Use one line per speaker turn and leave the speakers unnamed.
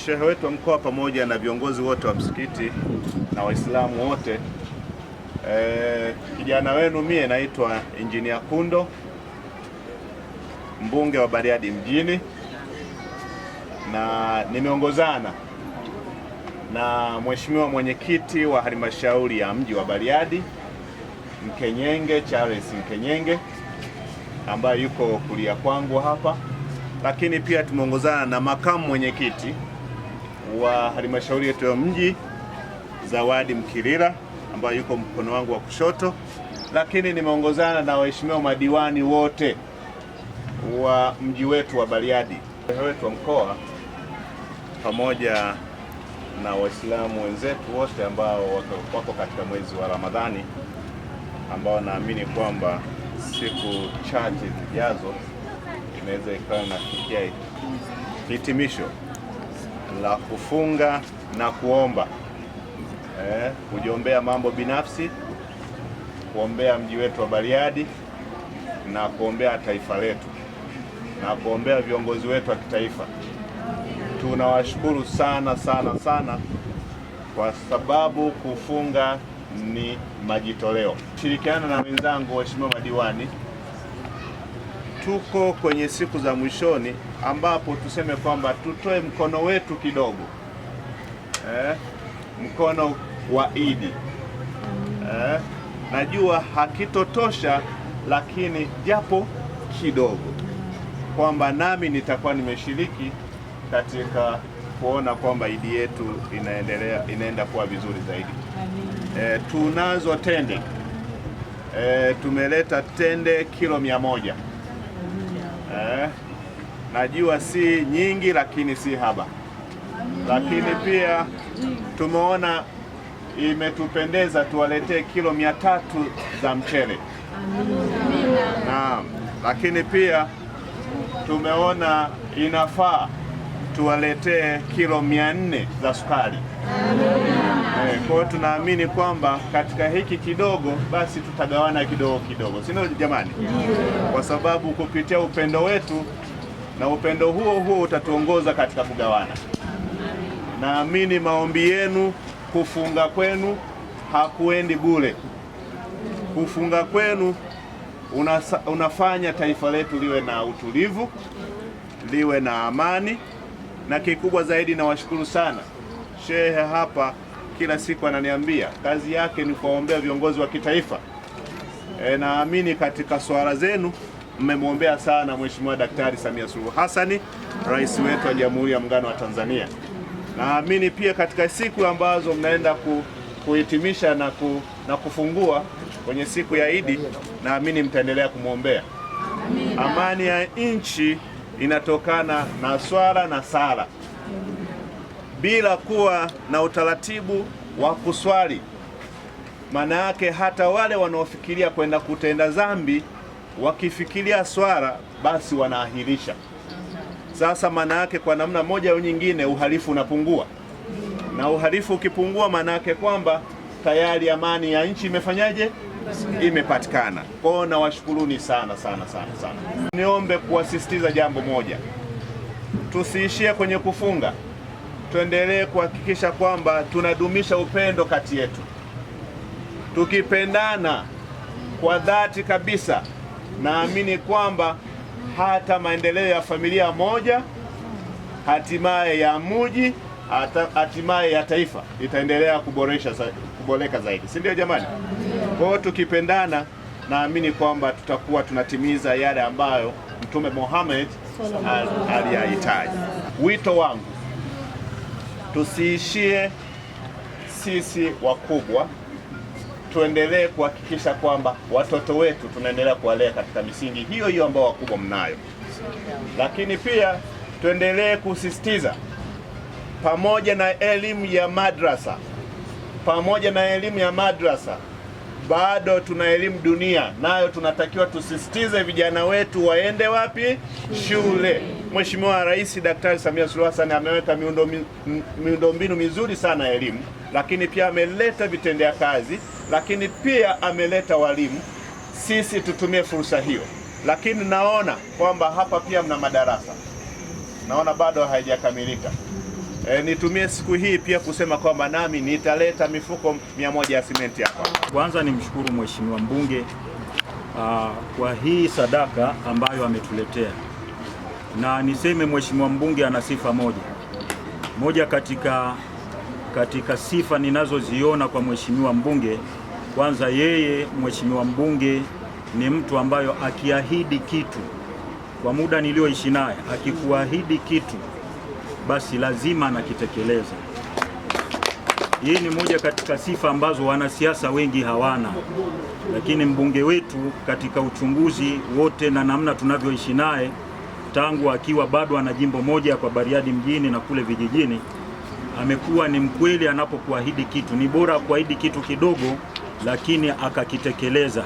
Shehe wetu wa mkoa pamoja na viongozi wote wa msikiti na Waislamu wote, kijana wenu mie naitwa Engineer Kundo, mbunge wa Bariadi mjini, na nimeongozana na mheshimiwa mwenyekiti wa halmashauri ya mji wa Bariadi Mkenyenge, Charles Mkenyenge, ambaye yuko kulia kwangu hapa, lakini pia tumeongozana na makamu mwenyekiti wa halmashauri yetu ya mji Zawadi Mkirira, ambaye yuko mkono wangu wa kushoto, lakini nimeongozana na waheshimiwa madiwani wote wa mji wetu wa Bariadi, wetu wa mkoa, pamoja na Waislamu wenzetu wote ambao wako katika mwezi wa Ramadhani, ambao naamini kwamba siku chache zijazo inaweza ikawa nafikia hitimisho la kufunga na kuomba, kujiombea mambo binafsi, kuombea mji wetu wa Bariadi na kuombea taifa letu na kuombea viongozi wetu wa kitaifa. Tunawashukuru sana sana sana kwa sababu kufunga ni majitoleo. Shirikiana na wenzangu waheshimiwa madiwani, tuko kwenye siku za mwishoni ambapo tuseme kwamba tutoe mkono wetu kidogo, mkono wa Idi. Najua hakitotosha, lakini japo kidogo, kwamba nami nitakuwa nimeshiriki katika kuona kwamba Idi yetu inaenda kuwa vizuri zaidi. Tunazo tende, tumeleta tende kilo 100. Najua si nyingi, lakini si haba. Lakini pia tumeona imetupendeza tuwaletee kilo 300 za mchele. Naam, lakini pia tumeona inafaa tuwaletee kilo 400 za sukari. Kwa hiyo tunaamini kwamba katika hiki kidogo basi tutagawana kidogo kidogo, si ndio jamani? Kwa sababu kupitia upendo wetu, na upendo huo utatuongoza katika kugawana. Naamini maombi yenu, kufunga kwenu hakuendi bure. Kufunga kwenu unafanya taifa letu liwe na utulivu, liwe na amani, na kikubwa zaidi nawashukuru sana. Shehe hapa kila siku ananiambia kazi yake ni kuwaombea viongozi wa kitaifa. Naamini katika swala zenu mmemwombea sana Mheshimiwa Daktari Samia Suluhu Hassan, rais wetu wa Jamhuri ya Muungano wa Tanzania. Naamini pia katika siku ambazo mnaenda kuhitimisha na kufungua kwenye siku ya Idi, naamini mtaendelea kumwombea. Amani ya nchi inatokana na swala na sala. Bila kuwa na utaratibu wa kuswali, maana yake hata wale wanaofikiria kwenda kutenda dhambi wakifikiria swala basi wanaahirisha. Sasa maana yake kwa namna moja au nyingine uhalifu unapungua, na uhalifu ukipungua maana yake kwamba tayari amani ya nchi imefanyaje? Imepatikana. Kwa hiyo nawashukuruni sana sana sana sana. Niombe kuwasisitiza jambo moja, tusiishie kwenye kufunga, tuendelee kuhakikisha kwamba tunadumisha upendo kati yetu. Tukipendana kwa dhati kabisa, naamini kwamba hata maendeleo ya familia moja, hatimaye ya mji, hatimaye ya taifa itaendelea kuboreka zaidi, si ndio jamani? Kwa hiyo tukipendana, naamini kwamba tutakuwa tunatimiza yale ambayo Mtume Muhammad aliyahitaji. Wito wangu, tusiishie sisi wakubwa, tuendelee kuhakikisha kwamba watoto wetu tunaendelea kuwalea katika misingi hiyo hiyo ambayo wakubwa mnayo. Lakini pia tuendelee kusisitiza, pamoja na elimu ya madrasa, bado tuna elimu dunia, nayo tunatakiwa tusisitize vijana wetu waende wapi? Shule. Mheshimiwa Rais Daktari Samia Suluhu Hassan ameweka miundombinu mizuri sana ya elimu, lakini pia ameleta vitendea kazi, lakini pia ameleta walimu. Sisi tutumie fursa hiyo. Lakini naona kwamba hapa pia mna madarasa, naona bado haijakamilika.
Nitumie siku hii pia kusema kwamba nami nitaleta mifuko 100 ya simenti hapa.
Kwanza nimshukuru Mheshimiwa mbunge kwa hii sadaka ambayo ametuletea, na niseme Mheshimiwa mbunge ana sifa moja katika sifa ninazoziona kwa Mheshimiwa mbunge. Kwanza yeye Mheshimiwa mbunge ni mtu ambayo akiahidi kitu, kwa muda nilioishi naye, akikuahidi kitu basi lazima anakitekeleza. Hii ni moja katika sifa ambazo wanasiasa wengi hawana, lakini mbunge wetu katika uchunguzi wote na namna tunavyoishi naye tangu akiwa bado ana jimbo moja kwa Bariadi mjini na kule vijijini, amekuwa ni mkweli. Anapokuahidi kitu, ni bora kuahidi kitu kidogo lakini akakitekeleza.